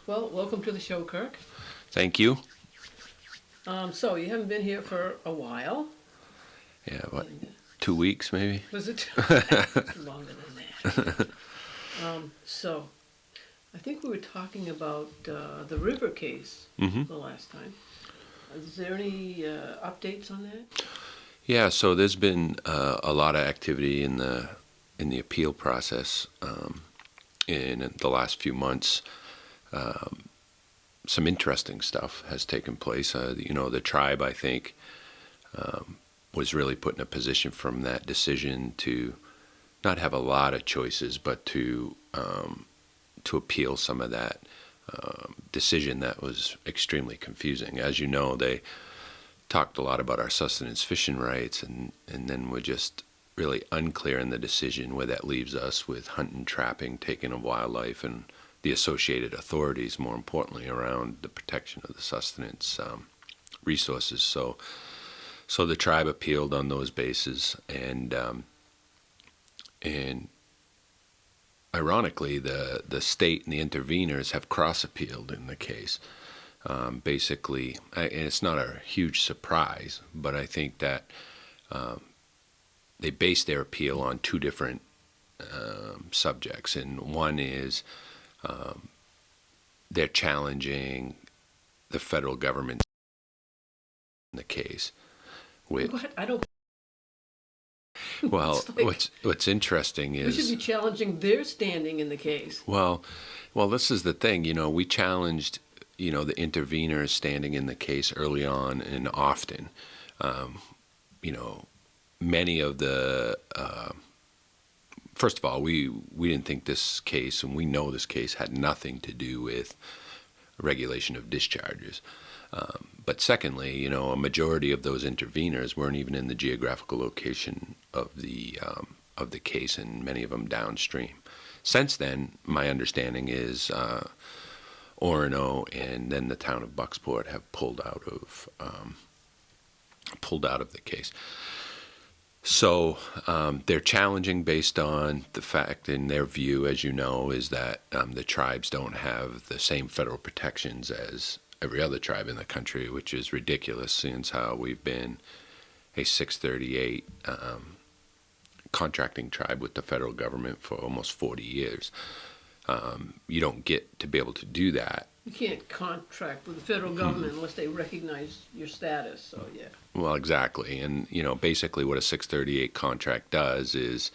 Well, welcome to the show, Kirk. Thank you. So you haven't been here for a while. Yeah, what, And 2 weeks maybe? was it longer than that? So I think we were talking about the river case Hmm. the last time. Is there any updates on that? Yeah, so there's been a lot of activity in the appeal process in the last few months. Some interesting stuff has taken place. The tribe, I think, was really put in a position from that decision to not have a lot of choices, but to appeal some of that decision that was extremely confusing. As you know, they talked a lot about our sustenance fishing rights, and then we're just really unclear in the decision where that leaves us with hunting, trapping, taking of wildlife, and the associated authorities, more importantly, around the protection of the sustenance resources. So the tribe appealed on those bases, and ironically, the state and the interveners have cross appealed in the case. Basically, and it's not a huge surprise, but I think that they base their appeal on two different subjects, and one is they're challenging the federal government in the case. Which, What? I don't. well, It's like what's interesting we should be is, challenging their standing in the case. well, this is the thing. We challenged, the interveners standing in the case early on and often. Um, you know, Many of the first of all, we didn't think this case, and we know this case had nothing to do with regulation of discharges. But secondly, a majority of those interveners weren't even in the geographical location of the case, and many of them downstream. Since then, my understanding is Orono and then the town of Bucksport have pulled out of the case. So they're challenging based on the fact, in their view, as you know, is that the tribes don't have the same federal protections as every other tribe in the country, which is ridiculous since how we've been a 638 contracting tribe with the federal government for almost 40 years. You don't get to be able to do that. You can't contract with the federal government unless they recognize your status. So yeah. Well, exactly. And, basically what a 638 contract does is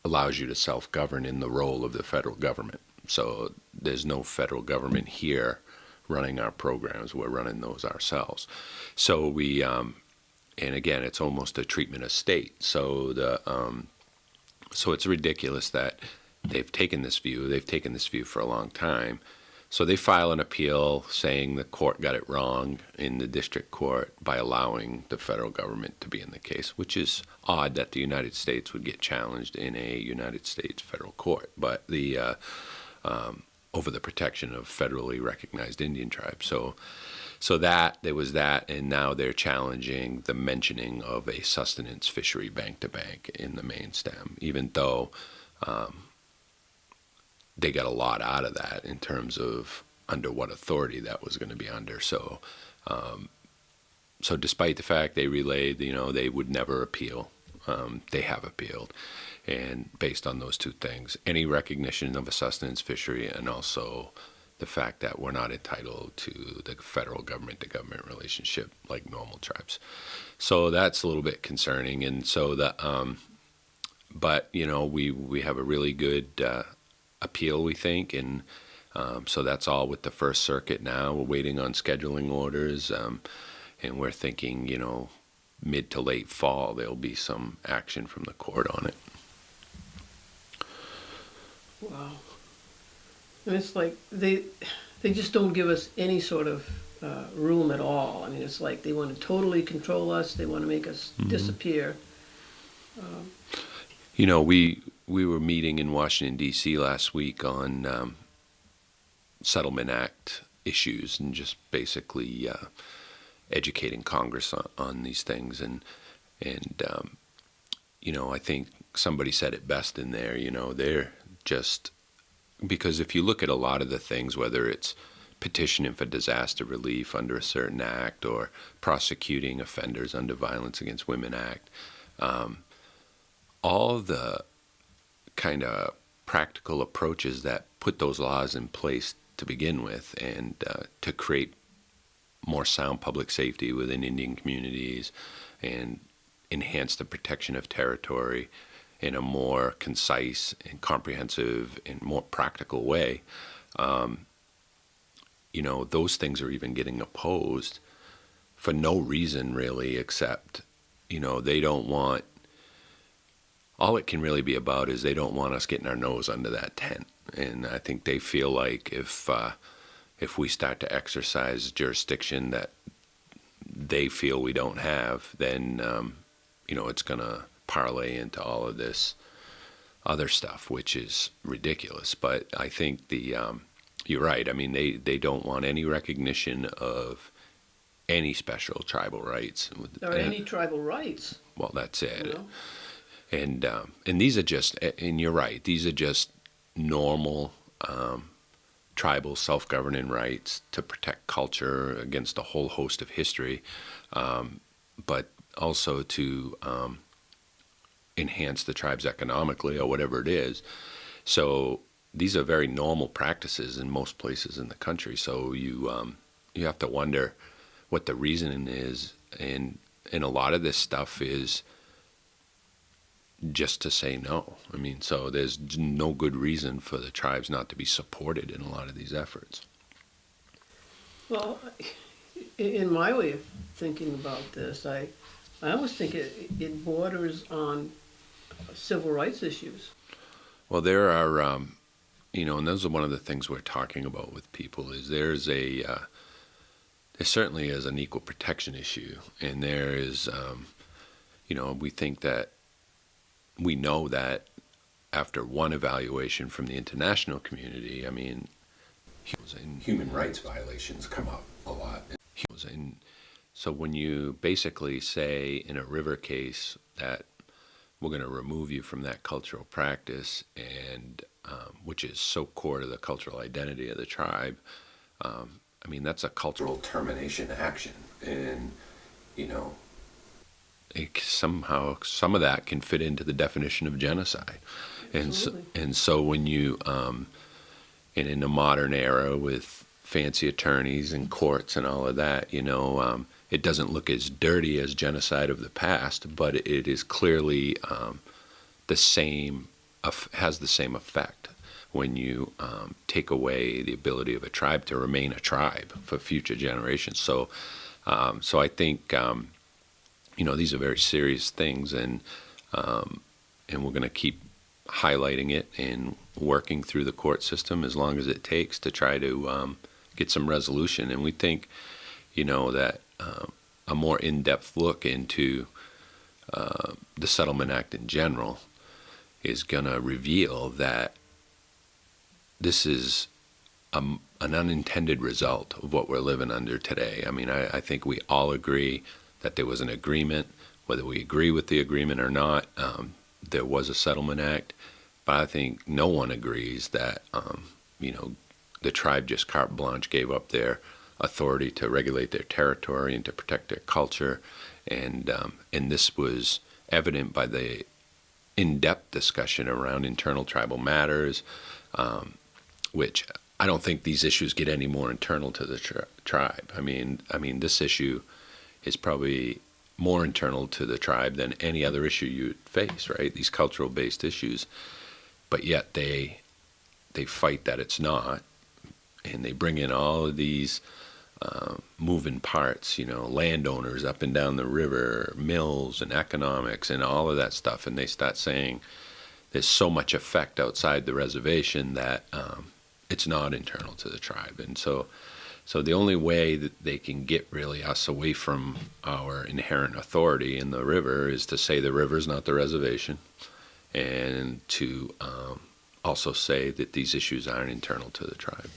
allows you to self-govern in the role of the federal government. So there's no federal government here running our programs. We're running those ourselves. So and again, it's almost a treatment of state. So it's ridiculous that they've taken this view. They've taken this view for a long time. So they file an appeal saying the court got it wrong in the district court by allowing the federal government to be in the case, which is odd that the United States would get challenged in a United States federal court, but over the protection of federally recognized Indian tribes. So that there was that, and now they're challenging the mentioning of a sustenance fishery bank to bank in the main stem, even though they got a lot out of that in terms of under what authority that was going to be under. So despite the fact they relayed, they would never appeal, they have appealed, and based on those two things, any recognition of a sustenance fishery, and also the fact that we're not entitled to the federal government to government relationship like normal tribes. So that's a little bit concerning, and but we have a really good appeal, we think, and so that's all with the First Circuit now. We're waiting on scheduling orders, and we're thinking, mid to late fall there'll be some action from the court on it. Wow. And it's like they just don't give us any sort of room at all. I mean, it's like they want to totally control us. They want to make us disappear. We were meeting in Washington D.C. last week on Settlement Act issues and just basically educating Congress on these things, and I think somebody said it best in there. They're just because if you look at a lot of the things, whether it's petitioning for disaster relief under a certain act or prosecuting offenders under Violence Against Women Act, all the kind of practical approaches that put those laws in place to begin with, and to create more sound public safety within Indian communities and enhance the protection of territory in a more concise and comprehensive and more practical way. Those things are even getting opposed for no reason really, except, they don't want, all it can really be about is they don't want us getting our nose under that tent. And I think they feel like if we start to exercise jurisdiction that they feel we don't have, then, it's going to parlay into all of this other stuff, which is ridiculous. But I think you're right. I mean, they don't want any recognition of any special tribal rights. Or any tribal rights. Well, that's it. You know? And these are just, and you're right, these are just normal tribal self-governing rights to protect culture against a whole host of history, but also to enhance the tribes economically or whatever it is. So these are very normal practices in most places in the country. So you have to wonder what the reasoning is, and a lot of this stuff is just to say no. I mean, so there's no good reason for the tribes not to be supported in a lot of these efforts. Well, in my way of thinking about this, I almost think it borders on civil rights issues. Well, there are, and those are one of the things we're talking about with people, is there certainly is an equal protection issue, and there is, we know that after one evaluation from the international community, I mean, human rights violations come up a lot. And so when you basically say in a river case that we're going to remove you from that cultural practice, and which is so core to the cultural identity of the tribe, I mean, that's a cultural termination action. And, somehow some of that can fit into the definition of genocide. And so when you, and in the modern era with fancy attorneys and courts and all of that, it doesn't look as dirty as genocide of the past, but it is clearly has the same effect when you take away the ability of a tribe to remain a tribe for future generations. So I think, these are very serious things, and we're going to keep highlighting it and working through the court system as long as it takes to try to get some resolution. And we think, that a more in-depth look into the Settlement Act in general is going to reveal that this is an unintended result of what we're living under today. I mean, I think we all agree that there was an agreement, whether we agree with the agreement or not. There was a Settlement Act, but I think no one agrees that, the tribe just carte blanche gave up their authority to regulate their territory and to protect their culture. And this was evident by the in-depth discussion around internal tribal matters, which I don't think these issues get any more internal to the tribe. I mean, this issue is probably more internal to the tribe than any other issue you'd face, right? These cultural-based issues, but yet they fight that it's not, and they bring in all of these moving parts, landowners up and down the river, mills and economics and all of that stuff, and they start saying there's so much effect outside the reservation that it's not internal to the tribe. And so the only way that they can get really us away from our inherent authority in the river is to say the river's not the reservation, and to also say that these issues aren't internal to the tribe.